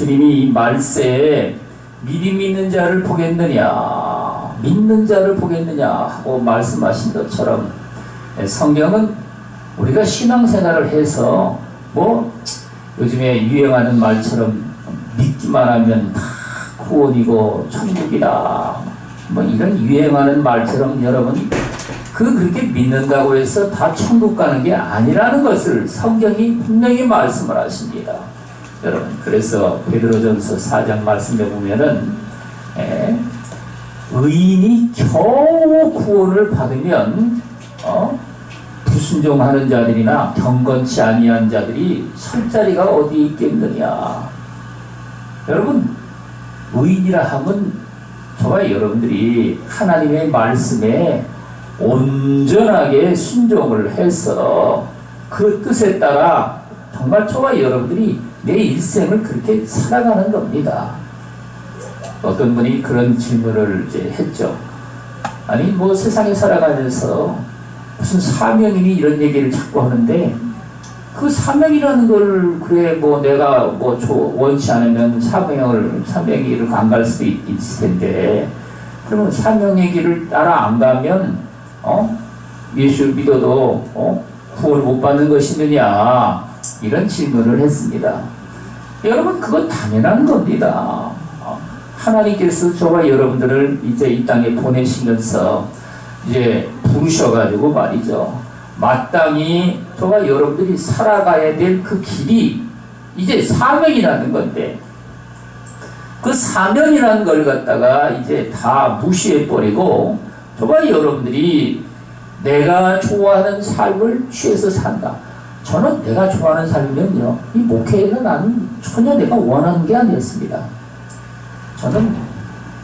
주님이 이 말세에 미리 믿는 자를 보겠느냐, 믿는 자를 보겠느냐 하고 말씀하신 것처럼 성경은 우리가 신앙생활을 해서 뭐 요즘에 유행하는 말처럼 믿기만 하면 다 구원이고 천국이다 뭐 이런 유행하는 말처럼 여러분 그렇게 믿는다고 해서 다 천국 가는 게 아니라는 것을 성경이 분명히 말씀을 하십니다. 여러분 그래서 베드로전서 4장 말씀에 보면은 의인이 겨우 구원을 받으면 불순종하는 자들이나 경건치 아니한 자들이 설 자리가 어디 있겠느냐. 여러분 의인이라 하면 저와 여러분들이 하나님의 말씀에 온전하게 순종을 해서 그 뜻에 따라 정말 저와 여러분들이 내 일생을 그렇게 살아가는 겁니다. 어떤 분이 그런 질문을 이제 했죠. 아니 뭐 세상에 살아가면서 무슨 사명이니 이런 얘기를 자꾸 하는데 그 사명이라는 걸 그래 뭐 내가 뭐 원치 않으면 사명의 길을 안 갈 수도 있을 텐데 그러면 사명의 길을 따라 안 가면 예수를 믿어도 구원을 못 받는 것이느냐 이런 질문을 했습니다. 여러분 그건 당연한 겁니다. 하나님께서 저와 여러분들을 이제 이 땅에 보내시면서 이제 부르셔가지고 말이죠. 마땅히 저와 여러분들이 살아가야 될 그 길이 이제 사명이라는 건데 그 사명이라는 걸 갖다가 이제 다 무시해버리고 저와 여러분들이 내가 좋아하는 삶을 취해서 산다. 저는 내가 좋아하는 삶이면요. 이 목회에는 나는 전혀 내가 원하는 게 아니었습니다. 저는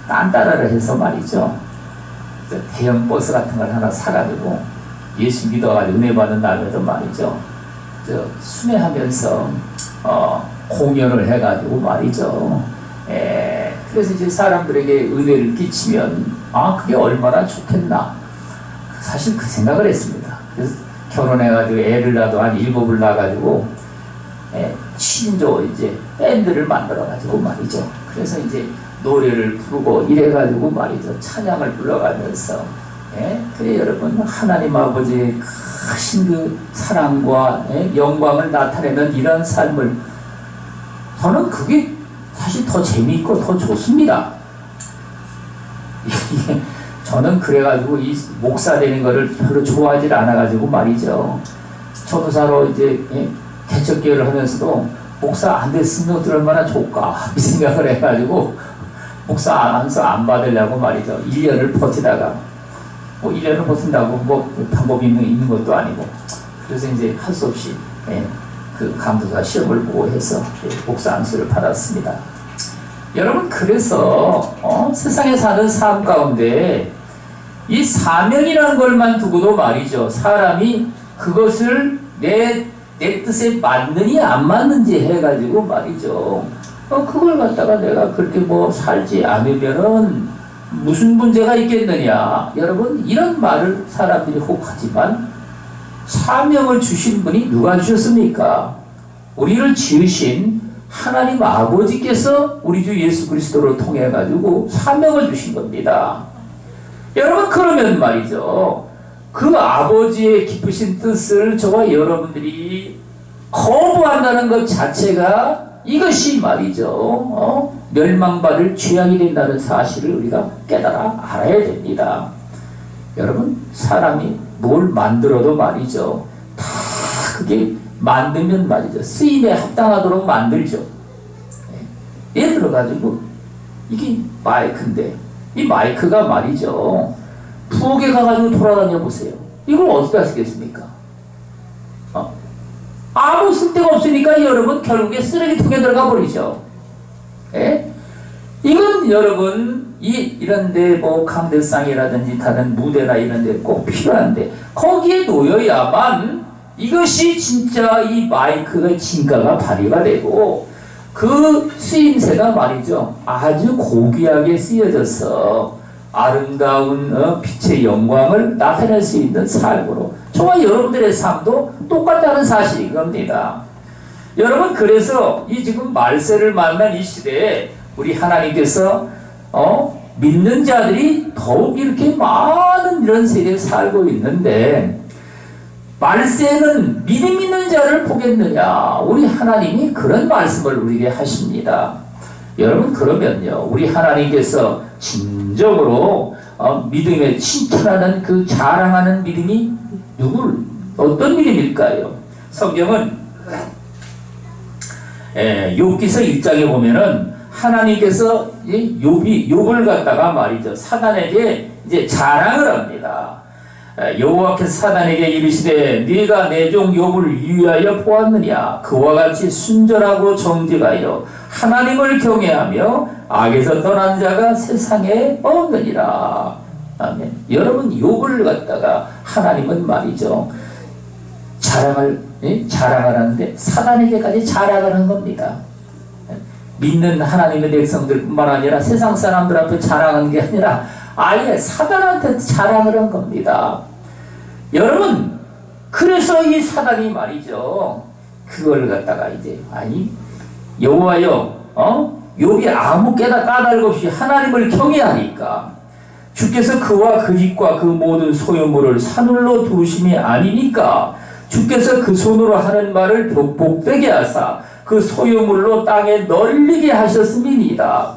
딴 따라를 해서 말이죠. 대형 버스 같은 걸 하나 사가지고 예수 믿어가지고 은혜 받은 날에도 말이죠. 순회하면서 공연을 해가지고 말이죠. 그래서 이제 사람들에게 은혜를 끼치면 그게 얼마나 좋겠나. 사실 그 생각을 했습니다. 그래서 결혼해가지고 애를 낳아도 한 7을 낳아가지고 친조 이제 밴드를 만들어가지고 말이죠. 그래서 이제 노래를 부르고 이래가지고 말이죠. 찬양을 불러가면서 그래 여러분 하나님 아버지의 크신 그 사랑과 영광을 나타내는 이런 삶을 저는 그게 사실 더 재미있고 더 좋습니다. 저는 그래가지고 이 목사 되는 거를 별로 좋아하지 않아가지고 말이죠. 전도사로 이제 개척교회를 하면서도 목사 안 됐으면 얼마나 좋을까 이 생각을 해가지고 목사 안 받으려고 말이죠. 1년을 버티다가 뭐 1년을 버틴다고 뭐 방법이 있는 것도 아니고 그래서 이제 할 수 없이 그 감도사 시험을 보고 해서 목사 안수를 받았습니다. 여러분 그래서 세상에 사는 삶 가운데 이 사명이라는 걸만 두고도 말이죠. 사람이 그것을 내 뜻에 맞느니 안 맞는지 해가지고 말이죠. 그걸 갖다가 내가 그렇게 뭐 살지 않으면은 무슨 문제가 있겠느냐. 여러분 이런 말을 사람들이 혹 하지만 사명을 주신 분이 누가 주셨습니까? 우리를 지으신 하나님 아버지께서 우리 주 예수 그리스도를 통해 가지고 사명을 주신 겁니다. 여러분 그러면 말이죠. 그 아버지의 기쁘신 뜻을 저와 여러분들이 거부한다는 것 자체가 이것이 말이죠. 멸망받을 죄악이 된다는 사실을 우리가 깨달아 알아야 됩니다. 여러분 사람이 뭘 만들어도 말이죠. 다 그게 만들면 말이죠. 쓰임에 합당하도록 만들죠. 예를 들어가지고 이게 마이크인데 이 마이크가 말이죠. 부엌에 가가지고 돌아다녀 보세요. 이걸 어디다 쓰겠습니까? 아무 쓸데가 없으니까 여러분 결국에 쓰레기통에 들어가 버리죠. 이건 여러분 이런데 뭐 강대상이라든지 다른 무대나 이런데 꼭 필요한데 거기에 놓여야만 이것이 진짜 이 마이크의 진가가 발휘가 되고 그 쓰임새가 말이죠. 아주 고귀하게 쓰여져서 아름다운 빛의 영광을 나타낼 수 있는 삶으로 저와 여러분들의 삶도 똑같다는 사실인 겁니다. 여러분, 그래서 이 지금 말세를 만난 이 시대에 우리 하나님께서 믿는 자들이 더욱 이렇게 많은 이런 세대에 살고 있는데, 말세는 믿음 있는 자를 보겠느냐, 우리 하나님이 그런 말씀을 우리에게 하십니다. 여러분, 그러면요, 우리 하나님께서 진정으로 믿음에 칭찬하는 그 자랑하는 믿음이 어떤 믿음일까요? 성경은 욥기서 1장에 보면은 하나님께서 욥을 갖다가 말이죠, 사단에게 이제 자랑을 합니다. 여호와께서 사단에게 이르시되 네가 내 종 욥을 위하여 보았느냐, 그와 같이 순전하고 정직하여 하나님을 경외하며 악에서 떠난 자가 세상에 없느니라. 아멘. 여러분, 욥을 갖다가 하나님은 말이죠, 자랑을 하는데 사단에게까지 자랑을 한 겁니다. 믿는 하나님의 백성들뿐만 아니라 세상 사람들 앞에 자랑한 게 아니라 아예 사단한테 자랑을 한 겁니다. 여러분, 그래서 이 사단이 말이죠, 그걸 갖다가 이제 여호와여, 욥이 아무 까닭 없이 하나님을 경외하니까 주께서 그와 그 집과 그 모든 소유물을 산울로 두심이 아니니까 주께서 그 손으로 하는 말을 복되게 하사 그 소유물로 땅에 널리게 하셨음이니이다.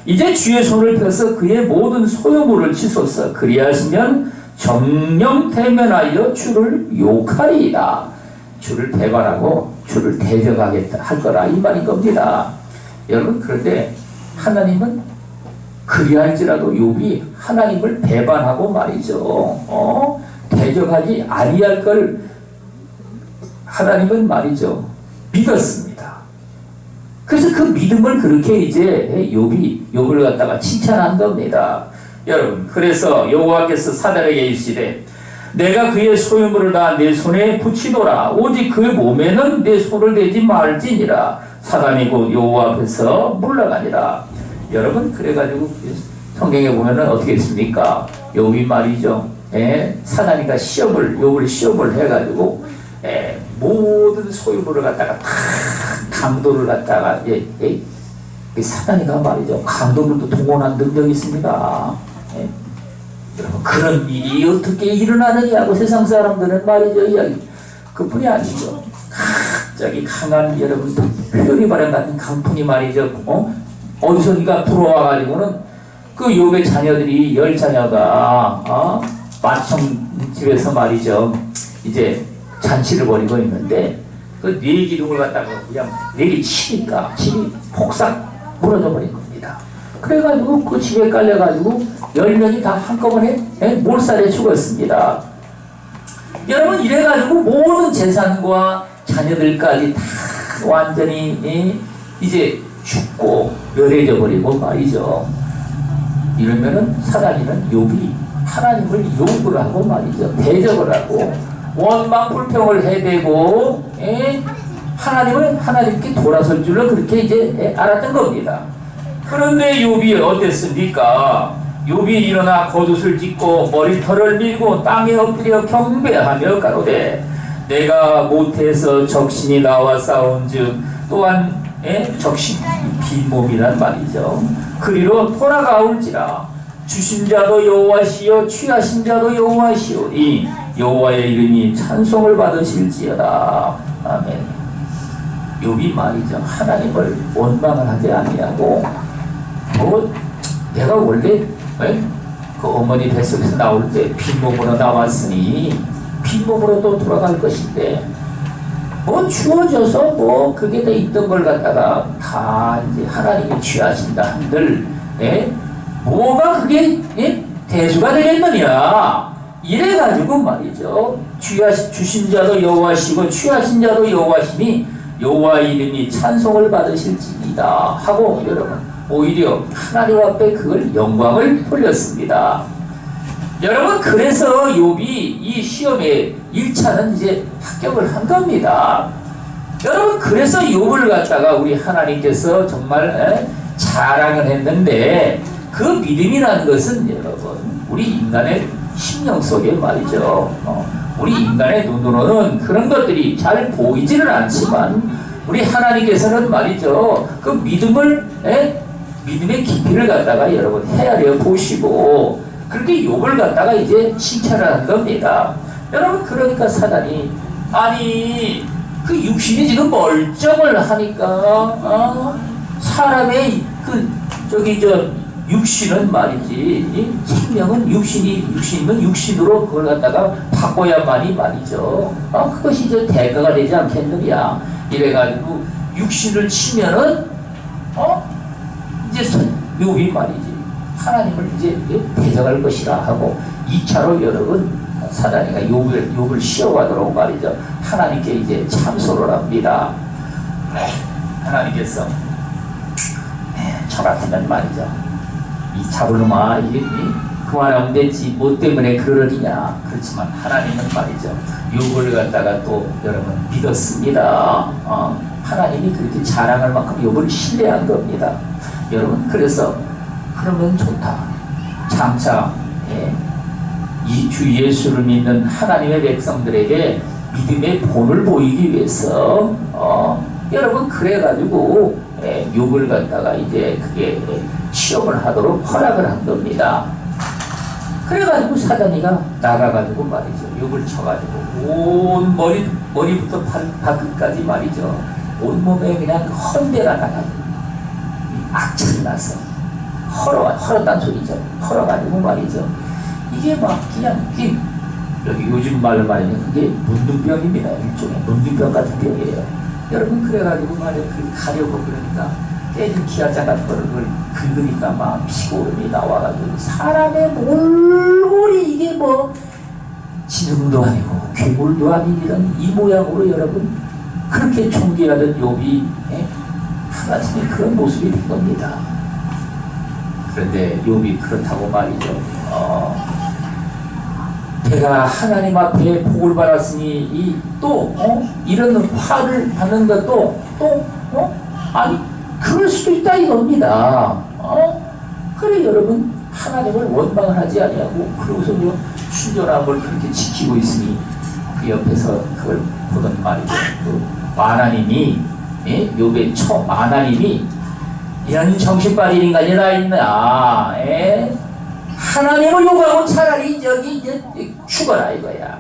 이제 주의 손을 펴서 그의 모든 소유물을 치소서. 그리하시면 정령 대면하여 주를 욕하리이다. 주를 배반하고 주를 대적하겠다 할 거라, 이 말인 겁니다. 여러분, 그런데 하나님은 그리할지라도 욥이 하나님을 배반하고 말이죠, 대적하지 아니할 걸 하나님은 말이죠, 믿었습니다. 그래서 그 믿음을 그렇게 이제 욥을 갖다가 칭찬한 겁니다. 여러분, 그래서 여호와께서 사단에게 이르시되 내가 그의 소유물을 다 내 손에 붙이노라. 오직 그 몸에는 내 손을 대지 말지니라. 사단이 곧 여호와 앞에서 물러가니라. 여러분, 그래가지고 성경에 보면은 어떻게 했습니까? 욥이 말이죠, 사단이가 욥을 시험을 해가지고 모든 소유물을 갖다가 다 강도를 갖다가 사단이가 말이죠, 강도들도 동원한 능력이 있습니다. 여러분, 그런 일이 어떻게 일어나느냐고 세상 사람들은 말이죠, 이야기 그뿐이 아니죠. 갑자기 강한, 여러분, 표현이 바람 같은 강풍이 말이죠, 어디선가 불어와가지고는 그 욥의 자녀들이 10자녀가 마청집에서 말이죠, 이제 잔치를 벌이고 있는데 그 네 기둥을 갖다가 그냥 내리치니까 집이 폭삭 무너져 버린 겁니다. 그래가지고 그 집에 깔려가지고 10명이 다 한꺼번에 몰살에 죽었습니다. 여러분, 이래가지고 모든 재산과 자녀들까지 다 완전히 이제 죽고 멸해져 버리고 말이죠. 이러면은 사단이는 욥이 하나님을 욕을 하고 말이죠, 대적을 하고 원망 불평을 해대고 하나님께 돌아설 줄로 그렇게 이제 알았던 겁니다. 그런데 욥이 어땠습니까? 욥이 일어나 겉옷을 찢고 머리털을 밀고 땅에 엎드려 경배하며 가로되 내가 모태에서 적신이 나와 싸운즉 또한 적신 빈몸이란 말이죠. 그리로 돌아가올지라. 주신 자도 여호와시요 취하신 자도 여호와시오니 여호와의 이름이 찬송을 받으실지어다. 아멘. 욥이 말이죠, 하나님을 원망을 하지 아니하고 내가 원래 그 어머니 뱃속에서 나올 때 빈몸으로 나왔으니 빈몸으로 또 돌아갈 것인데 주어져서 그게 다 있던 걸 갖다가 다 이제 하나님이 취하신다 한들 뭐가 그게 대수가 되겠느냐, 이래가지고 말이죠, 주신 자도 여호와시고 취하신 자도 여호와시니 여호와의 이름이 찬송을 받으실지이다 하고, 여러분, 오히려 하나님 앞에 그걸 영광을 돌렸습니다. 여러분, 그래서 욥이 이 시험에 1차는 이제 합격을 한 겁니다. 여러분, 그래서 욥을 갖다가 우리 하나님께서 정말 자랑을 했는데, 그 믿음이라는 것은 여러분, 우리 인간의 심령 속에 말이죠, 우리 인간의 눈으로는 그런 것들이 잘 보이지는 않지만 우리 하나님께서는 말이죠. 그 믿음을, 믿음의 깊이를 갖다가 여러분 헤아려 보시고, 그렇게 욥을 갖다가 이제 칭찬을 한 겁니다. 여러분, 그러니까 사단이, 아니, 그 육신이 지금 멀쩡을 하니까, 사람의 육신은 말이지, 이 생명은 육신이면 육신으로 그걸 갖다가 바꿔야만이 말이죠. 그것이 이제 대가가 되지 않겠느냐. 이래가지고, 육신을 치면은, 이제 욥이 말이지. 하나님을 이제 대적할 것이라 하고, 2차로 여러분, 사단이가 욥을 시험하도록 말이죠. 하나님께 이제 참소를 합니다. 하나님께서, 저 같으면 말이죠. 이 잡을놈아, 이게 그만하면 되지. 뭐 때문에 그러느냐. 그렇지만 하나님은 말이죠. 욥을 갖다가 또 여러분 믿었습니다. 하나님이 그렇게 자랑할 만큼 욥을 신뢰한 겁니다. 여러분, 그래서 그러면 좋다. 장차 이 주 예수를 믿는 하나님의 백성들에게 믿음의 본을 보이기 위해서 여러분 그래가지고 욥을 갖다가 이제 그게 시험을 하도록 허락을 한 겁니다. 그래가지고 사단이가 나가가지고 말이죠. 욥을 쳐가지고 온 머리부터 발끝까지 말이죠. 온몸에 그냥 헌대가 나가지고 악천이 나서 헐었단 소리죠. 헐어가지고 말이죠. 이게 막 그냥 여기 요즘 말로 말하면 그게 문둥병입니다. 일종의 문둥병 같은 병이에요. 여러분 그래가지고 말이야 가려고 그러니까 깨진 기아자 같은 거를 긁으니까 막 피고름이 나와가지고 사람의 몰골이 이게 뭐 진흙도 아니고 괴물도 아닌 이런 이 모양으로 여러분 그렇게 존귀하던 욥이 하나님의 그런 모습이 된 겁니다. 그런데 욥이 그렇다고 말이죠. 내가 하나님 앞에 복을 받았으니 이런 화를 받는 것도 아니 그럴 수도 있다 이겁니다. 그래 여러분 하나님을 원망을 하지 아니하고 그러고서 순전함을 그렇게 지키고 있으니 그 옆에서 그걸 보던 말이죠. 그 하나님이 욥의 하나님이 이런 정신빨린 인간이 다 있나? 하나님을 욕하고 차라리 이제 죽어라 이거야.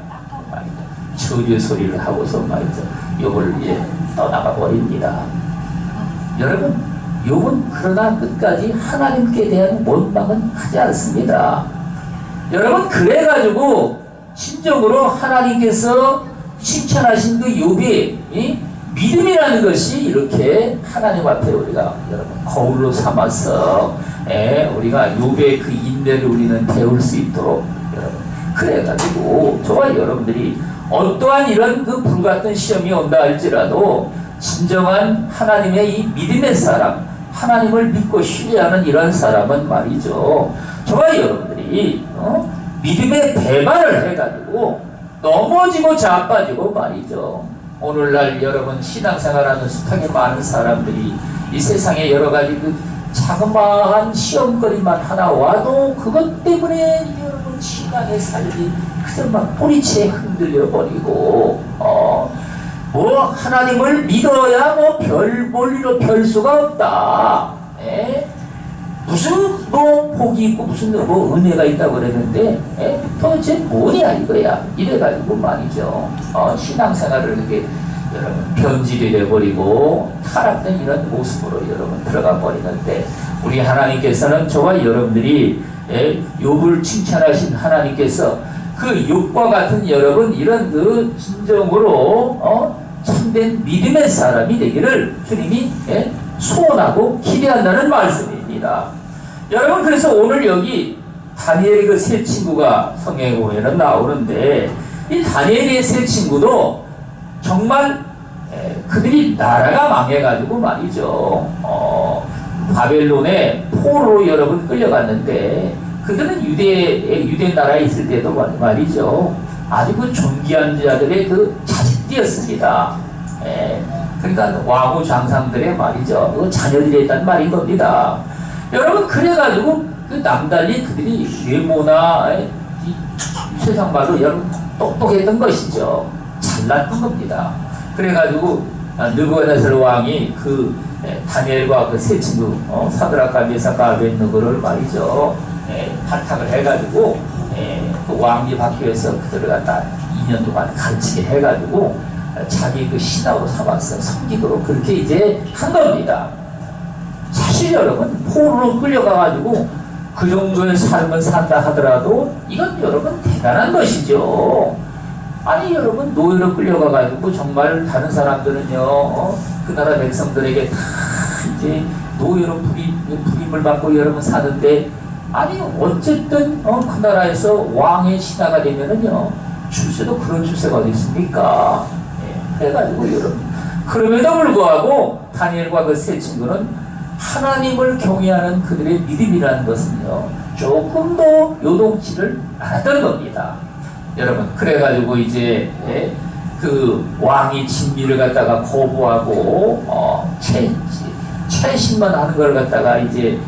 저주의 소리를 하고서 말이죠. 욥을 이제 떠나가 버립니다. 여러분, 욥은 그러나 끝까지 하나님께 대한 원망은 하지 않습니다. 여러분, 그래가지고 진정으로 하나님께서 칭찬하신 그 욥이 믿음이라는 것이 이렇게 하나님 앞에 우리가 여러분 거울로 삼아서 우리가 욥의 그 인내를 우리는 배울 수 있도록 여러분 그래가지고 저와 여러분들이 어떠한 이런 그 불같은 시험이 온다 할지라도 진정한 하나님의 이 믿음의 사람 하나님을 믿고 신뢰하는 이런 사람은 말이죠. 저와 여러분들이 믿음의 배반을 해가지고 넘어지고 자빠지고 말이죠. 오늘날 여러분 신앙생활하는 숱하게 많은 사람들이 이 세상에 여러가지 그 자그마한 시험거리만 하나 와도 그것 때문에 여러분 신앙의 삶이 그저 막 뿌리채 흔들려 버리고 뭐 하나님을 믿어야 뭐 별 볼일로 별 수가 없다. 무슨 뭐 복이 있고 무슨 뭐 은혜가 있다고 그랬는데 도대체 뭐냐 이거야. 이래가지고 말이죠. 신앙생활을 이렇게 여러분 변질이 돼버리고 타락된 이런 모습으로 여러분 들어가 버리는데 우리 하나님께서는 저와 여러분들이 욥을 칭찬하신 하나님께서 그 욥과 같은 여러분 이런 그 진정으로 참된 믿음의 사람이 되기를 주님이 소원하고 기대한다는 말씀입니다. 여러분 그래서 오늘 여기 다니엘의 그 세 친구가 성경에 보면은 나오는데 이 다니엘의 세 친구도 정말 그들이 나라가 망해가지고 말이죠. 바벨론에 포로로 여러분 끌려갔는데 그들은 유대 나라에 있을 때도 말이죠. 아주 그 존귀한 자들의 그 자식들이었습니다. 그러니까 왕후 장상들의 말이죠. 그 자녀들이었단 말인 겁니다. 여러분 그래가지고 그 남달리 그들이 외모나 세상 말로 여러분 똑똑했던 것이죠. 잘났던 겁니다. 그래가지고 느부갓네살 왕이 그 다니엘과 그 세 친구 사드락과 메삭과 아벳느고를 말이죠, 발탁을 해가지고 그 왕비 받기 위해서 그들을 갖다 2년 동안 가르치게 해가지고 자기 그 신하로 삼아서 섬기도록 그렇게 이제 한 겁니다. 사실 여러분, 포로로 끌려가가지고 그 정도의 삶을 산다 하더라도 이건 여러분 대단한 것이죠. 아니 여러분, 노예로 끌려가가지고 정말 다른 사람들은요, 그 나라 백성들에게 다 이제 노예로 부림을 받고 여러분 사는데, 아니 어쨌든 그 나라에서 왕의 신하가 되면은요, 출세도 그런 출세가 어디 있습니까? 그래가지고 여러분, 그럼에도 불구하고 다니엘과 그 세 친구는 하나님을 경외하는 그들의 믿음이라는 것은요, 조금 더 요동치를 않았던 겁니다. 여러분, 그래가지고 이제 그 왕이 진미를 갖다가 거부하고 채신만 하는 걸 갖다가 이제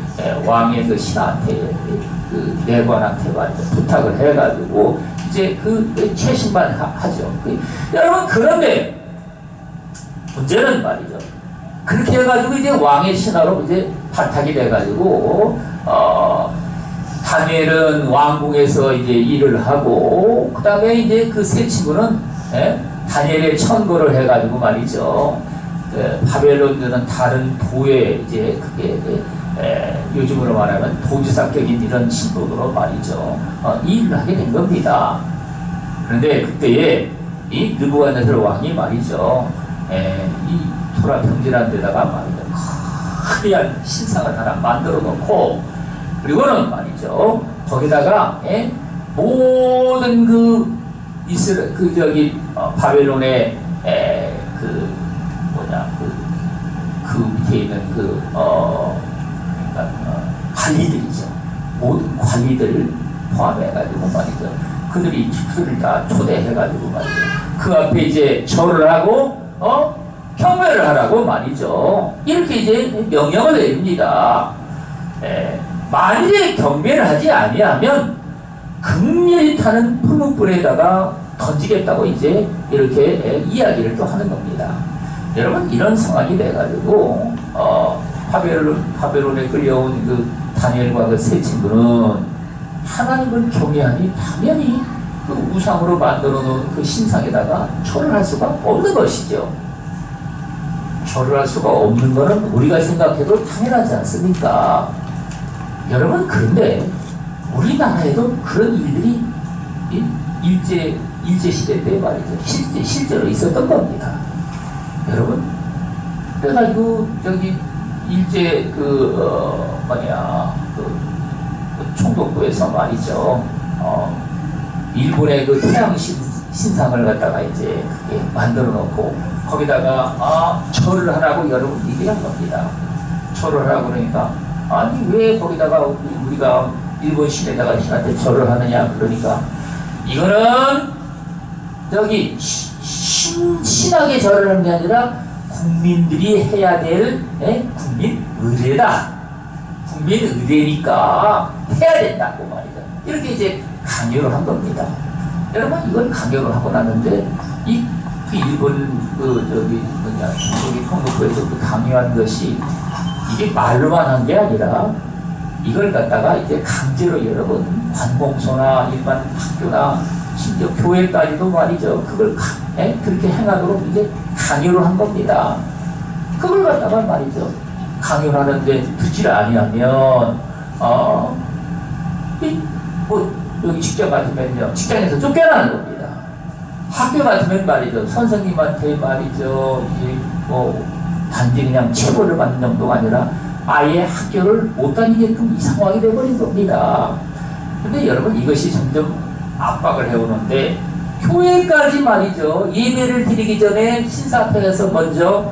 왕의 그 신한테, 그 내관한테 부탁을 해가지고 이제 그 채신만 하죠. 여러분, 그런데 문제는 말이죠, 그렇게 해가지고 이제 왕의 신하로 이제 발탁이 돼가지고 다니엘은 왕궁에서 이제 일을 하고, 그 다음에 이제 그 세 친구는 다니엘의 천거를 해가지고 말이죠, 바벨론들은 다른 도에 이제 그게 요즘으로 말하면 도지사격인 이런 신분으로 말이죠, 일을 하게 된 겁니다. 그런데 그때에 이 느부갓네살 왕이 말이죠, 이 토라 평지라는 데다가 말이죠, 화려한 신상을 하나 만들어 놓고, 그리고는 말이죠, 거기다가 모든 그 바벨론의 그 밑에 있는 관리들이죠. 모든 관리들을 포함해가지고 말이죠, 그들을 다 초대해가지고 말이죠, 그 앞에 이제 절을 하고 경배를 하라고 말이죠, 이렇게 이제 명령을 내립니다. 만일에 경배를 하지 아니하면 극렬히 타는 풀무불에다가 던지겠다고 이제 이렇게 이야기를 또 하는 겁니다. 여러분, 이런 상황이 돼가지고 바벨론에 끌려온 그 다니엘과 그 세 친구는 하나님을 경외하니 당연히 그 우상으로 만들어 놓은 그 신상에다가 절을 할 수가 없는 것이죠. 절을 할 수가 없는 것은 우리가 생각해도 당연하지 않습니까? 여러분, 그런데 우리나라에도 그런 일들이 일제시대 때 말이죠, 실제로 있었던 겁니다. 여러분, 그래가지고 저기 일제 총독부에서 말이죠, 일본의 그 태양 신상을 갖다가 이제 그게 만들어 놓고 거기다가 절을 하라고 여러분 얘기한 겁니다. 절을 하라고 그러니까, 아니 왜 거기다가 우리가 일본 신에다가 신한테 절을 하느냐, 그러니까 이거는 저기 신하게 절을 하는 게 아니라 국민들이 해야 될 국민 의례다. 국민 의례니까 해야 된다고 말이죠. 이렇게 이제 강요를 한 겁니다. 여러분, 이걸 강요를 하고 났는데 그 일본 저기 통일부에서 그 강요한 것이 이게 말로만 한 게 아니라 이걸 갖다가 이제 강제로 여러분 관공서나 일반 학교나 심지어 교회까지도 말이죠, 그걸 그렇게 행하도록 이제 강요를 한 겁니다. 그걸 갖다가 말이죠, 강요를 하는데 듣지를 아니하면 여기 직장 같으면요, 직장에서 쫓겨나는 겁니다. 학교 같으면 말이죠, 선생님한테 말이죠, 이제 단지 그냥 체벌을 받는 정도가 아니라 아예 학교를 못 다니게끔 이 상황이 되어버린 겁니다. 근데 여러분, 이것이 점점 압박을 해오는데 교회까지 말이죠, 예배를 드리기 전에 신사 앞에서 먼저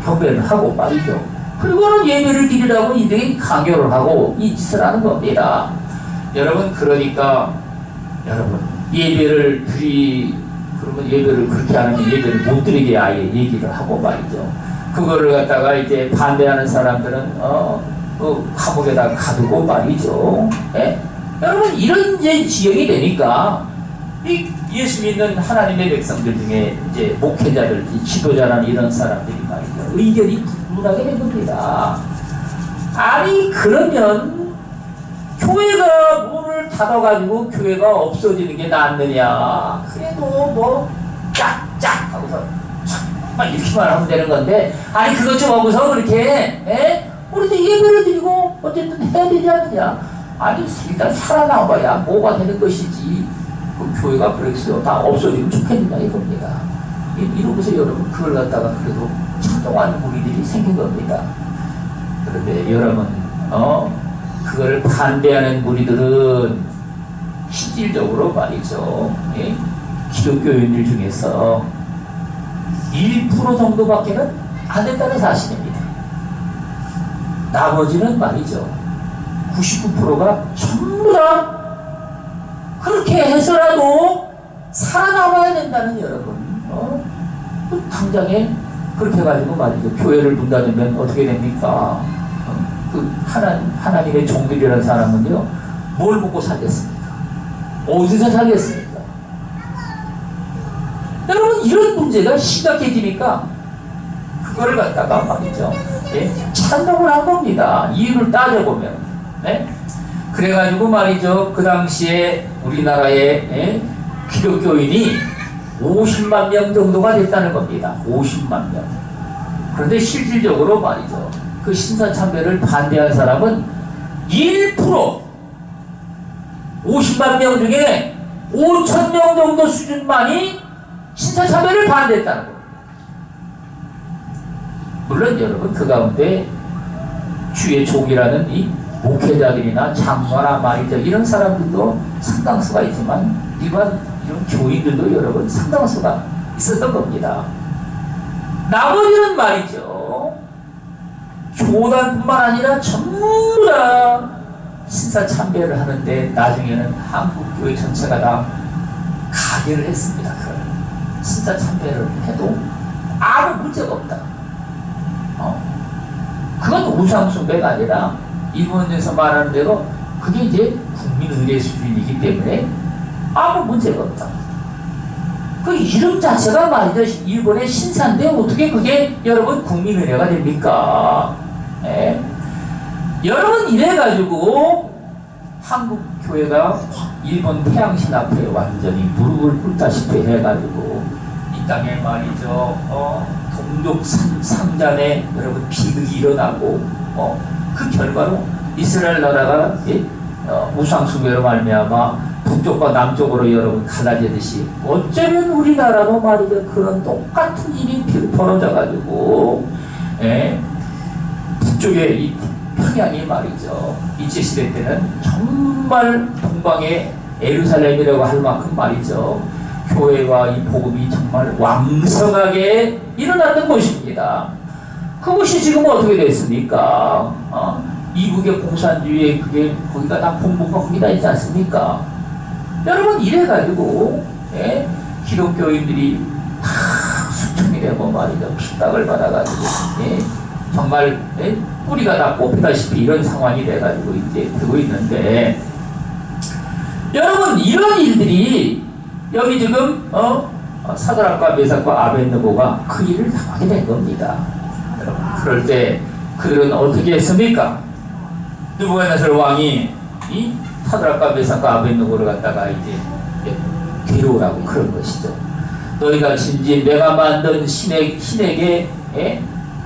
경배를 하고 말이죠, 그리고는 예배를 드리라고 이들이 강요를 하고 이 짓을 하는 겁니다. 여러분, 그러니까 여러분, 그러면 예배를 그렇게 하는 예배를 못 드리게 아예 얘기를 하고 말이죠, 그거를 갖다가 이제 반대하는 사람들은 감옥에다 가두고 말이죠. 여러분, 이런 이제 지형이 되니까 이 예수 믿는 하나님의 백성들 중에 이제 목회자들, 지도자라는 이런 사람들이 말이죠. 의견이 분분하게 된 겁니다. 아니 그러면 교회가 문을 닫아가지고 교회가 없어지는 게 낫느냐? 그래도 뭐 짝짝 하고서 막 이렇게만 하면 되는 건데, 아니 그것 좀 하고서 그렇게 우리도 예배를 드리고 어쨌든 해야 되지 않느냐? 아니 일단 살아나와야 뭐가 되는 것이지. 그 교회가 그렇죠. 다 없어지면 좋겠느냐 이겁니다. 이러면서 여러분 그걸 갖다가 그래도 찬동하는 무리들이 생긴 겁니다. 그런데 여러분 그걸 반대하는 무리들은 실질적으로 말이죠. 예? 기독교인들 중에서 1% 정도밖에는 안 된다는 사실입니다. 나머지는 말이죠. 99%가 전부 다 그렇게 해서라도 살아남아야 된다는 여러분. 당장에 그렇게 해가지고 말이죠. 교회를 문 닫으면 어떻게 됩니까? 그 하나님의 종들이라는 사람은요, 뭘 먹고 살겠습니까? 어디서 살겠습니까? 여러분, 이런 문제가 심각해지니까 그거를 갖다가 말이죠. 찬동을 한 겁니다. 이유를 따져보면. 네? 그래가지고 말이죠. 그 당시에 우리나라의 기독교인이 50만 명 정도가 됐다는 겁니다. 50만 명. 그런데 실질적으로 말이죠. 그 신사참배를 반대한 사람은 1%, 50만 명 중에 5천 명 정도 수준만이 신사참배를 반대했다는 겁니다. 물론 여러분 그 가운데 주의 종이라는 이 목회자들이나 장로나 말이죠. 이런 사람들도 상당수가 있지만 일반 이런 교인들도 여러분 상당수가 있었던 겁니다. 나머지는 말이죠. 교단뿐만 아니라 전부 다 신사참배를 하는데 나중에는 한국교회 전체가 다 가게를 했습니다. 신사참배를 해도 아무 문제가 없다. 그건 우상숭배가 아니라 일본에서 말하는 대로 그게 이제 국민의례 수준이기 때문에 아무 문제가 없다. 그 이름 자체가 말이죠. 일본의 신사인데 어떻게 그게 여러분 국민의례가 됩니까? 여러분 이래가지고 한국 교회가 일본 태양신 앞에 완전히 무릎을 꿇다시피 해가지고 이 땅에 말이죠. 동족 상잔에 여러분 비극이 일어나고 그 결과로 이스라엘 나라가 우상숭배로 말미암아 북쪽과 남쪽으로 여러분 갈라지듯이 어쩌면 우리나라도 말이죠. 그런 똑같은 일이 벌어져가지고 북쪽의 이 평양이 말이죠. 일제시대 때는 정말 동방의 예루살렘이라고 할 만큼 말이죠. 교회와 이 복음이 정말 왕성하게 일어났던 곳입니다. 그것이 지금 어떻게 됐습니까? 이국의 공산주의에 그게 거기가 다 본부가 거기다 있지 않습니까? 여러분 이래가지고 기독교인들이 수천이 되고 말이죠. 핍박을 받아가지고 정말 뿌리가 다 뽑히다시피 이런 상황이 돼가지고 이제 되고 있는데 여러분 이런 일들이 여기 지금 사드락과 메삭과 아벳느고가 그 일을 당하게 된 겁니다. 여러분 그럴 때 그들은 어떻게 했습니까? 느부갓네살 왕이 이 사드락과 메삭과 아벳느고를 갖다가 이제 데려오라고 그런 것이죠. 너희가 진진 내가 만든 신에게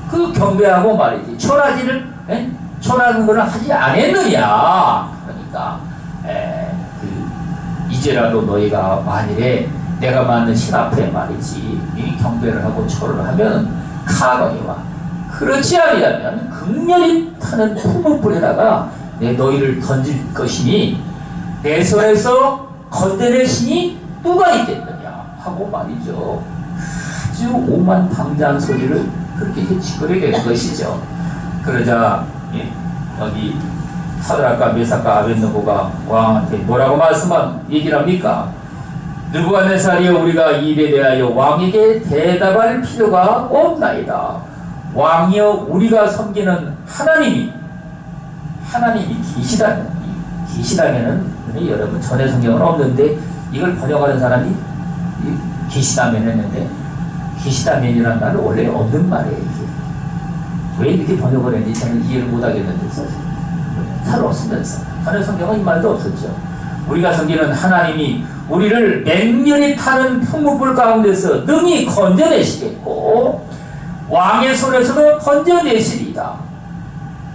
그 경배하고 말이지 절하는 것을 하지 않았느냐. 그러니까 이제라도 너희가 만일에 내가 만든 신 앞에 말이지 이 경배를 하고 절을 하면 카거니와 그렇지 아니하면 극렬히 타는 풍물불에다가 내 너희를 던질 것이니 내 손에서 건져낼 신이 누가 있겠느냐 하고 말이죠. 아주 오만방자한 소리를 그렇게 이제 짓거리게 되는 것이죠. 그러자 여기 사드락과 메삭과 아벳느고가 왕한테 뭐라고 얘기를 합니까? 느부갓네살이여 우리가 이 일에 대하여 왕에게 대답할 필요가 없나이다. 왕이여 우리가 섬기는 하나님이 계시다면은 여러분 전에 성경은 없는데 이걸 번역하는 사람이 계시다면 했는데, 계시다면이라는 말은 원래 없는 말이에요. 이게. 왜 이렇게 번역을 했는지 저는 이해를 못하겠는데, 잘 없으면서. 다른 성경은 이 말도 없었죠. 우리가 섬기는 하나님이 우리를 맹렬히 타는 풍문불 가운데서 능히 건져내시겠고, 왕의 손에서도 건져내시리이다.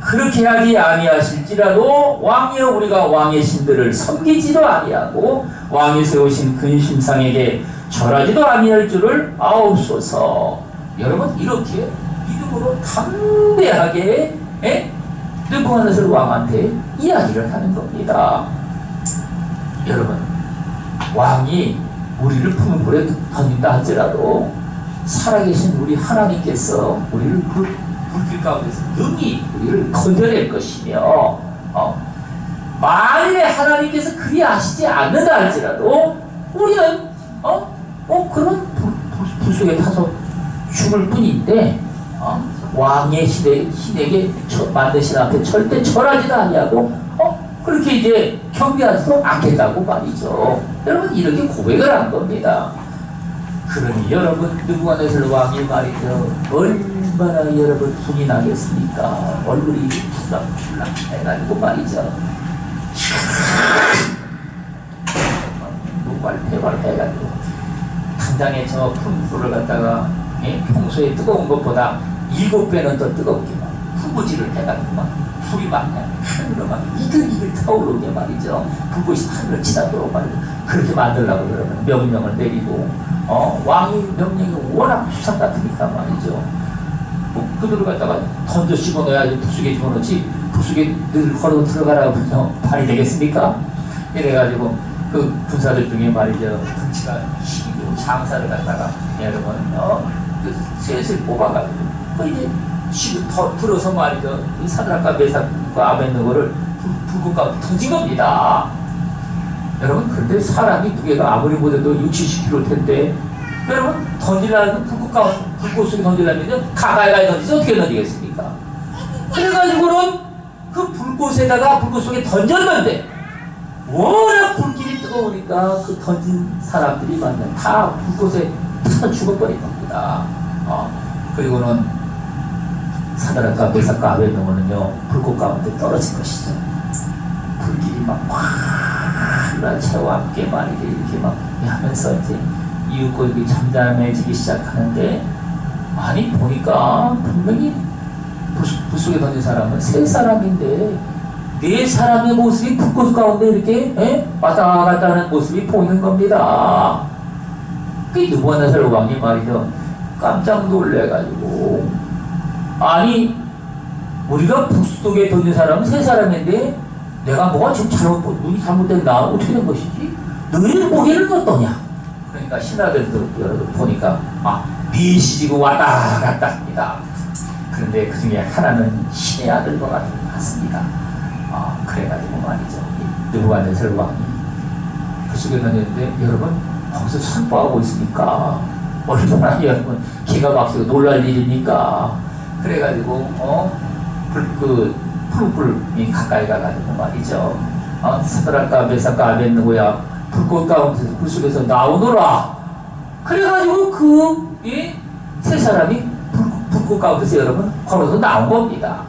그렇게 하지 아니하실지라도 왕이여 우리가 왕의 신들을 섬기지도 아니하고 왕이 세우신 근심상에게 절하지도 아니할 줄을 아옵소서. 여러분, 이렇게 믿음으로 담대하게 느부갓네살 왕한테 이야기를 하는 겁니다. 여러분, 왕이 우리를 푸른 불에 던진다 할지라도 살아계신 우리 하나님께서 우리를 불길 가운데서 능히 우리를 건져낼 것이며, 만일에 하나님께서 그리 하시지 않는다 할지라도 우리는 그런 불 속에 타서 죽을 뿐인데, 왕의 신에게 만드신 앞에 절대 절하지도 아니하고 그렇게 이제 경배하지도 않겠다고 말이죠. 여러분, 이렇게 고백을 한 겁니다. 그러니 여러분, 느부갓네살 왕이 말이죠, 얼마나 여러분 분이 나겠습니까? 얼굴이 풀락풀락 해가지고 말이죠, 노발대발 해가지고 당장에 저 푸른 불을 갖다가 평소에 뜨거운 것보다 7배는 더 뜨겁게 막 후부지를 해가지고 막 불이 막 하늘로 막 이글이글 타오르게 말이죠. 불꽃이 하늘을 치닫도록 말이죠. 그렇게 만들려고 여러분 명령을 내리고, 왕의 명령이 워낙 수상 같으니까 말이죠. 그들을 갖다가 던져 집어넣어야지 부수게 집어넣지, 부수게 늘 걸어 들어가라고 그냥 발이 되겠습니까? 이래가지고 그 군사들 중에 말이죠, 등치가 힘있고 장사를 갖다가 여러분 슬슬 뽑아가지고 이제 더 들어서 말이죠, 이 사드락과 메삭과 아벳느고를 불꽃 가운데 던진 겁니다. 여러분, 그런데 사람이 무게가 아무리 못해도 60-70kg 텐데, 여러분, 던지려면 불꽃 속에 던지려면 가까이 던지지 어떻게 던지겠습니까? 그래가지고는 그 불꽃에다가 불꽃 속에 던졌는데, 워낙 불길이 뜨거우니까 그 던진 사람들이 완전 다 불꽃에 타 죽어버린 겁니다. 그리고는 사드락과 메삭과 아벳느고는요, 불꽃 가운데 떨어진 것이죠. 불길이 막 채와 함께 말이죠, 이렇게 막 하면서 이제 이윽고 이렇게 잠잠해지기 시작하는데, 아니 보니까 분명히 불 속에 던진 사람은 3사람인데 4사람의 모습이 불꽃 가운데 이렇게 왔다 갔다 하는 모습이 보이는 겁니다. 그 느부갓네살 왕이 말이죠, 깜짝 놀래가지고, 아니 우리가 불 속에 던진 사람은 3사람인데 내가 뭐가 지금 눈이 잘못됐나? 어떻게 된 것이지? 너희는 보기에는 어떠냐? 그러니까 신하들도 여러분 보니까 넷이 지고 왔다 갔다 합니다. 그런데 그 중에 하나는 신의 아들과 같습니다. 그래가지고 말이죠, 느부갓네살 왕이 그 속에 던졌는데, 여러분 거기서 선포하고 있으니까 얼마나 여러분 기가 막히고 놀랄 일입니까? 그래가지고 푸른 불이 가까이 가가지고 말이죠, 사드락과 메삭과 아벳느고야 불꽃 가운데서 불 속에서 나오노라. 그래가지고 그 3사람이 불꽃 가운데서 여러분 걸어서 나온 겁니다.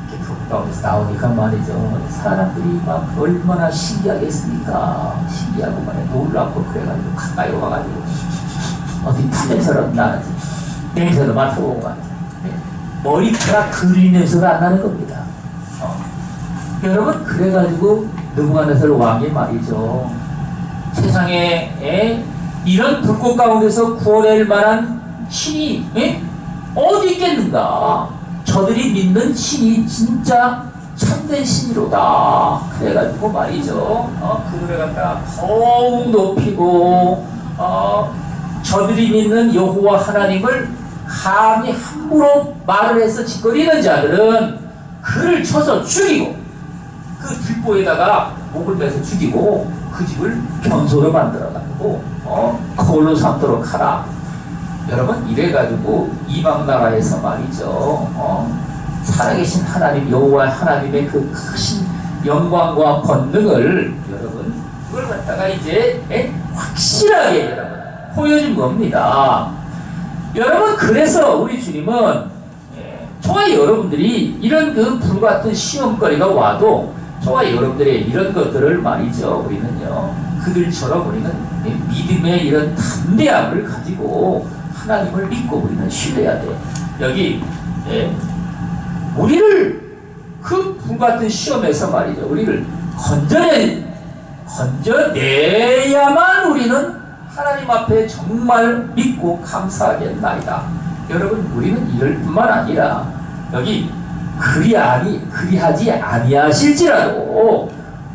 불꽃 가운데서 나오니까 말이죠, 사람들이 막 얼마나 신기하겠습니까? 신기하고 말이야 놀랍고, 그래가지고 가까이 와가지고 어디 탄냄새라도 나지, 냄새도 맡아보고 말이죠, 머리카락 그린 냄새가 안 나는 겁니다. 여러분, 그래가지고 느부갓네살 왕이 말이죠, 세상에 이런 불꽃 가운데서 구원할 만한 신이 어디 있겠는가? 저들이 믿는 신이 진짜 참된 신이로다. 그래가지고 말이죠, 그들을 갖다가 더욱 높이고, 저들이 믿는 여호와 하나님을 감히 함부로 말을 해서 짓거리는 자들은 그를 쳐서 죽이고, 그 들보에다가 목을 매서 죽이고, 그 집을 변소로 만들어가지고 그걸로 삼도록 하라. 여러분, 이래가지고 이방 나라에서 말이죠, 살아계신 하나님 여호와 하나님의 그 크신 영광과 권능을 여러분 그걸 갖다가 이제 확실하게 여러분 보여준 겁니다. 여러분 그래서 우리 주님은 저와 여러분들이 이런 그 불같은 시험거리가 와도 저와 여러분들의 이런 것들을 말이죠. 우리는요 그들처럼 우리는 믿음의 이런 담대함을 가지고 하나님을 믿고 우리는 신뢰해야 돼. 여기 우리를 그 불같은 시험에서 말이죠. 우리를 건져내야만 우리는 하나님 앞에 정말 믿고 감사하겠나이다. 여러분 우리는 이럴 뿐만 아니라 여기 그리하지 아니하실지라도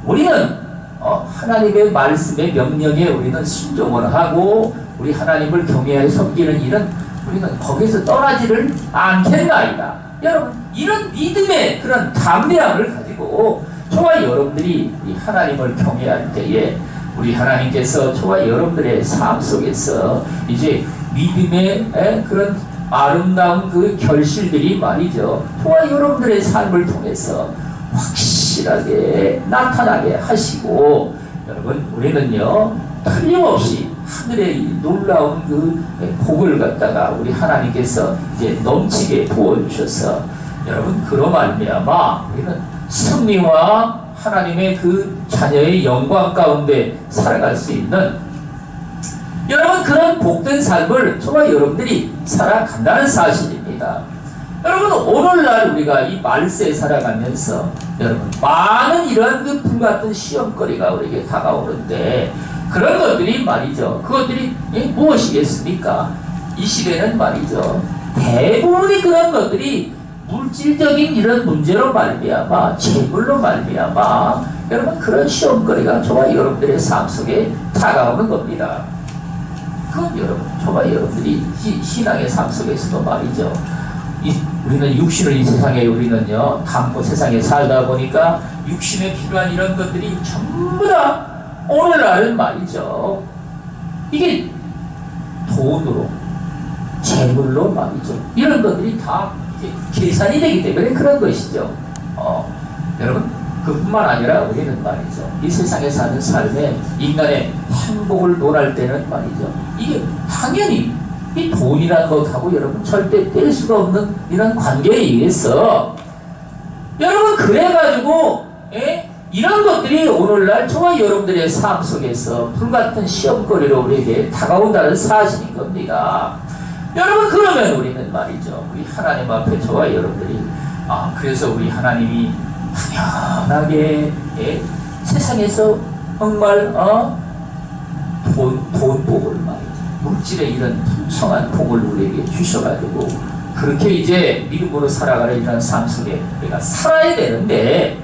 우리는 하나님의 말씀의 명령에 우리는 순종을 하고 우리 하나님을 경외하여 섬기는 일은 우리는 거기서 떠나지를 않겠나이다. 여러분 이런 믿음의 그런 담대함을 가지고 저와 여러분들이 우리 하나님을 경외할 때에 우리 하나님께서 저와 여러분들의 삶 속에서 이제 믿음의 그런 아름다운 그 결실들이 말이죠. 저와 여러분들의 삶을 통해서 확실하게 나타나게 하시고 여러분 우리는요 틀림없이 하늘의 놀라운 그 복을 갖다가 우리 하나님께서 이제 넘치게 부어주셔서 여러분 그로 말미암아 우리는 승리와 하나님의 그 자녀의 영광 가운데 살아갈 수 있는 여러분 그런 복된 삶을 저와 여러분들이 살아간다는 사실입니다. 여러분 오늘날 우리가 이 말세에 살아가면서 여러분 많은 이러한 그 불같은 시험거리가 우리에게 다가오는데 그런 것들이 말이죠. 그것들이 무엇이겠습니까? 이 시대는 말이죠. 대부분의 그런 것들이 물질적인 이런 문제로 말미암아 재물로 말미암아 여러분 그런 시험거리가 저와 여러분들의 삶 속에 다가오는 겁니다. 그건 여러분 저와 여러분들이 신앙의 삶 속에서도 말이죠. 우리는 육신을 이 세상에 우리는요 담고 세상에 살다 보니까 육신에 필요한 이런 것들이 전부 다 오늘날은 말이죠. 이게 돈으로 재물로 말이죠. 이런 것들이 다 이제 계산이 되기 때문에 그런 것이죠. 여러분 그뿐만 아니라 우리는 말이죠. 이 세상에 사는 삶에 인간의 행복을 논할 때는 말이죠. 이게 당연히 이 돈이라는 것하고 여러분 절대 뗄 수가 없는 이런 관계에 의해서 여러분 그래가지고 이런 것들이 오늘날 저와 여러분들의 삶 속에서 불같은 시험거리로 우리에게 다가온다는 사실인 겁니다. 여러분 그러면 우리는 말이죠. 우리 하나님 앞에 저와 여러분들이 그래서 우리 하나님이 당연하게 세상에서 정말 돈 복을 말이죠. 물질의 이런 풍성한 복을 우리에게 주셔가지고 그렇게 이제 믿음으로 살아가는 이런 삶 속에 우리가 살아야 되는데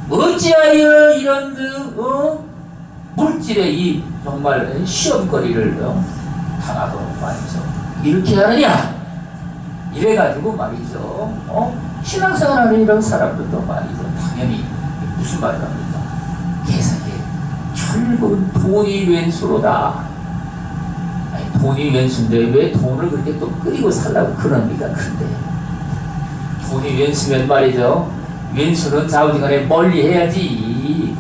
어찌하여 이런 물질의 이 정말 시험거리를 당하도록 말이죠. 이렇게 하느냐? 이래가지고 말이죠. 신앙생활하는 이런 사람들도 말이죠. 당연히 무슨 말을 합니까? 계산이 결국은 돈이 왼수로다. 아니, 돈이 왼수인데 왜 돈을 그렇게 또 끓이고 살라고 그럽니까? 근데 돈이 왼수면 말이죠. 왼수는 자우지간에 멀리 해야지.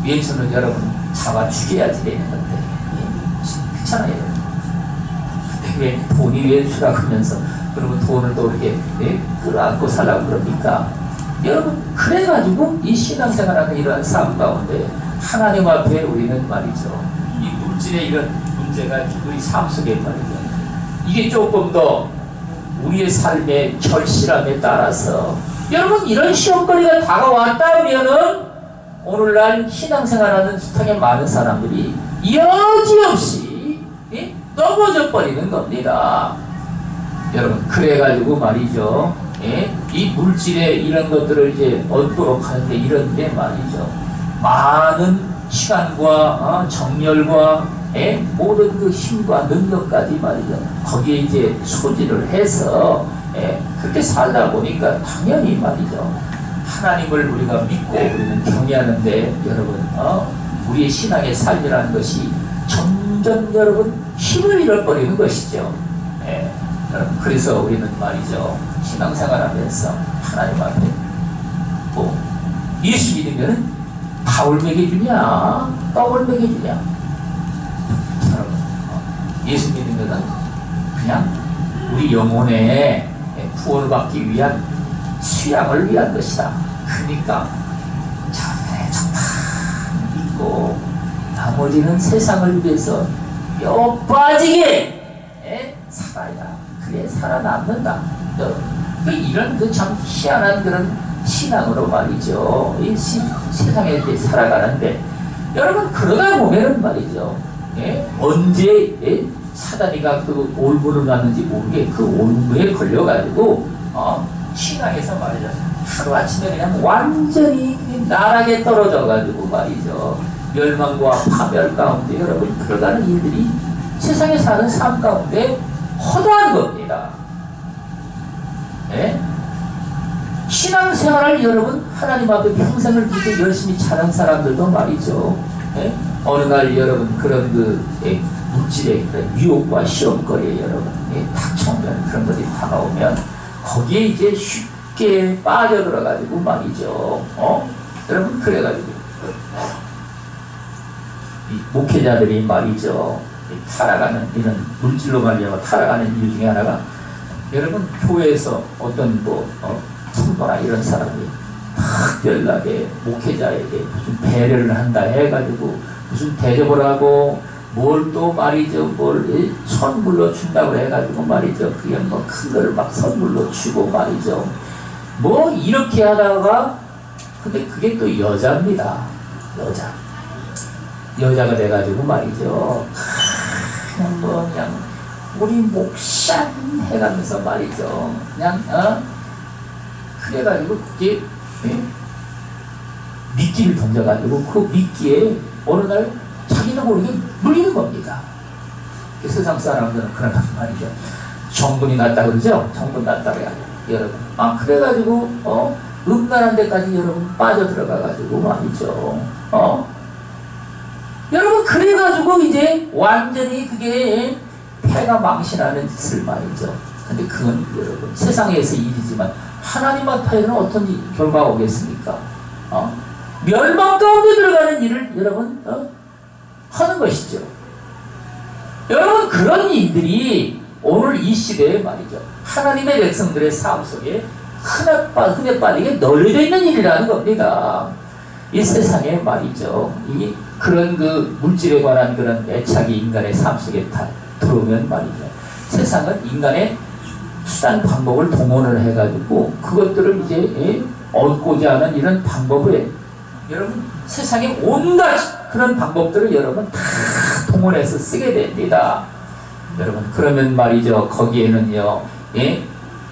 왼수는 여러분 잡아 죽여야지 되는 건데 그렇잖아요. 왜 돈이 왼수라고 하면서 그러면 돈을 또 이렇게 끌어안고 살라고 그럽니까? 여러분 그래가지고 이 신앙생활하는 이러한 삶 가운데 하나님 앞에 우리는 말이죠. 이 물질의 이런 문제가 우리 삶 속에 말이죠. 이게 조금 더 우리의 삶의 절실함에 따라서 여러분 이런 시험거리가 다가왔다면은 오늘날 신앙생활하는 숱하게 많은 사람들이 여지없이 넘어져 버리는 겁니다. 여러분 그래가지고 말이죠. 이 물질의 이런 것들을 이제 얻도록 하는데 이런 게 말이죠. 많은 시간과 정열과 모든 그 힘과 능력까지 말이죠. 거기에 이제 소지를 해서 그렇게 살다 보니까 당연히 말이죠. 하나님을 우리가 믿고 우리는 경외하는데 여러분 우리의 신앙의 삶이라는 것이 점점 여러분 힘을 잃어버리는 것이죠. 여러분 그래서 우리는 말이죠. 신앙생활하면서 하나님 앞에 또 예수 믿으면 밥을 먹여주냐 떡을 먹여주냐. 여러분 예수 믿는 것은 그냥 우리 영혼의 구원을 받기 위한 수양을 위한 것이다. 그러니까 자기네 정말 믿고 나머지는 세상을 위해서 뼈 빠지게 살아야 그래 살아남는다. 이런 그 참 희한한 그런 신앙으로 말이죠. 이 세상에 살아가는데 여러분 그러다 보면은 말이죠. 언제 사단이가 그 올무를 났는지 모르게 그 올무에 걸려가지고 신앙에서 말이죠. 하루아침에 그냥 완전히 나락에 떨어져가지고 말이죠. 멸망과 파멸 가운데 여러분 들어가는 일들이 세상에 사는 삶 가운데 허다한 겁니다. 신앙생활을 여러분 하나님 앞에 평생을 믿고 열심히 차는 사람들도 말이죠. 어느 날 여러분 그런 그 물질의 그런 유혹과 시험거리에 여러분 닥쳐오면 그런 것이 다가오면 거기에 이제 쉽게 빠져들어가지고 말이죠. 여러분 그래가지고 이 목회자들이 말이죠. 타락하는 이런 물질로 말미암아 타락하는 이유 중에 하나가 여러분 교회에서 어떤 뭐 성도나 이런 사람이 특별하게 목회자에게 무슨 배려를 한다 해가지고 무슨 대접을 하고 뭘 또 말이죠 뭘 선물로 준다고 해가지고 말이죠 그게 뭐 큰 걸 막 선물로 주고 말이죠 뭐 이렇게 하다가 근데 그게 또 여자입니다. 여자가 돼가지고 말이죠 그냥 뭐 그냥 우리 목샷 해가면서 말이죠 그냥 그래가지고 그게 미끼를 던져가지고 그 미끼에 어느 날 자기도 모르게 물리는 겁니다. 세상 사람들은 그런 말이죠. 정분이 났다 그러죠. 정분 났다 그래가지고 여러분 그래가지고 음란한 데까지 여러분 빠져들어가가지고 말이죠. 여러분 그래가지고 이제 완전히 그게 폐가 망신하는 짓을 말이죠. 근데 그건 여러분 세상에서 일이지만 하나님 앞에는 어떤 결과가 오겠습니까? 멸망 가운데 들어가는 일을 여러분 하는 것이죠. 여러분 그런 일들이 오늘 이 시대에 말이죠. 하나님의 백성들의 삶 속에 흔해 빠지게 널려져 있는 일이라는 겁니다. 이 세상에 말이죠. 이 그런 그 물질에 관한 그런 애착이 인간의 삶 속에 다 들어오면 말이죠. 세상은 인간의 수단 방법을 동원을 해가지고 그것들을 이제 얻고자 하는 이런 방법을 여러분 세상에 온갖 그런 방법들을 여러분 다 동원해서 쓰게 됩니다. 여러분 그러면 말이죠 거기에는요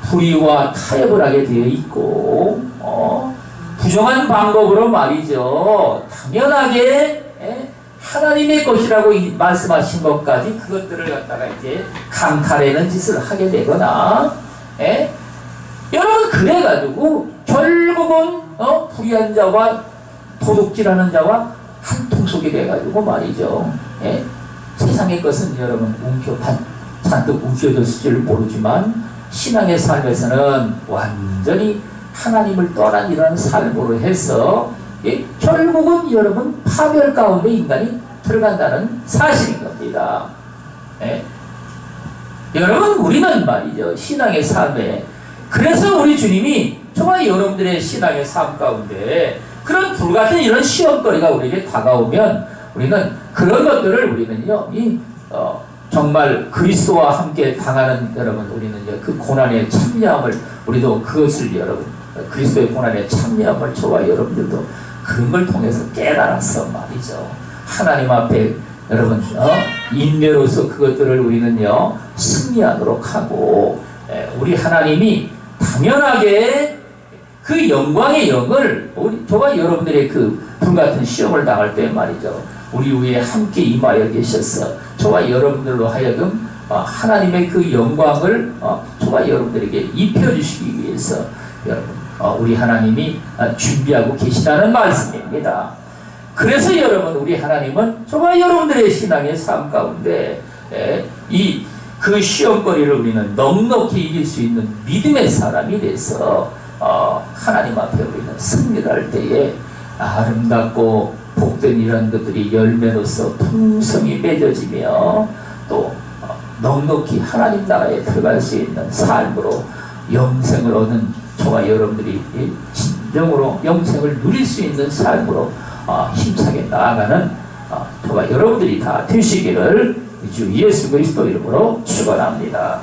불의와 타협을 하게 되어 있고 부정한 방법으로 말이죠 당연하게 하나님의 것이라고 말씀하신 것까지 그것들을 갖다가 이제 강탈하는 짓을 하게 되거나 여러분 그래가지고 결국은 불의한 자와 도둑질하는 자와 한통속이 돼가지고 말이죠 세상의 것은 여러분 잔뜩 움켜졌을지를 모르지만 신앙의 삶에서는 완전히 하나님을 떠난 이런 삶으로 해서 결국은 여러분 파멸 가운데 인간이 들어간다는 사실인 겁니다. 여러분 우리는 말이죠 신앙의 삶에 그래서 우리 주님이 정말 여러분들의 신앙의 삶 가운데 그런 불같은 이런 시험거리가 우리에게 다가오면 우리는 그런 것들을 우리는요 정말 그리스도와 함께 당하는 여러분 우리는 그 고난에 참여함을 우리도 그것을 여러분 그리스도의 고난에 참여함을 저와 여러분들도 그런 걸 통해서 깨달아서 말이죠 하나님 앞에 여러분 인내로서 그것들을 우리는요 승리하도록 하고 우리 하나님이 당연하게 그 영광의 영을 저와 여러분들의 그 불같은 시험을 당할 때 말이죠 우리 위에 함께 임하여 계셔서 저와 여러분들로 하여금 하나님의 그 영광을 저와 여러분들에게 입혀주시기 위해서 여러분 우리 하나님이 준비하고 계시다는 말씀입니다. 그래서 여러분 우리 하나님은 저와 여러분들의 신앙의 삶 가운데 이 그 시험거리를 우리는 넉넉히 이길 수 있는 믿음의 사람이 돼서 하나님 앞에 우리는 승리를 할 때에 아름답고 복된 이런 것들이 열매로서 풍성히 맺어지며 또 넉넉히 하나님 나라에 들어갈 수 있는 삶으로 영생을 얻는 저와 여러분들이 진정으로 영생을 누릴 수 있는 삶으로 힘차게 나아가는 저와 여러분들이 다 되시기를 주 예수 그리스도 이름으로 축원합니다.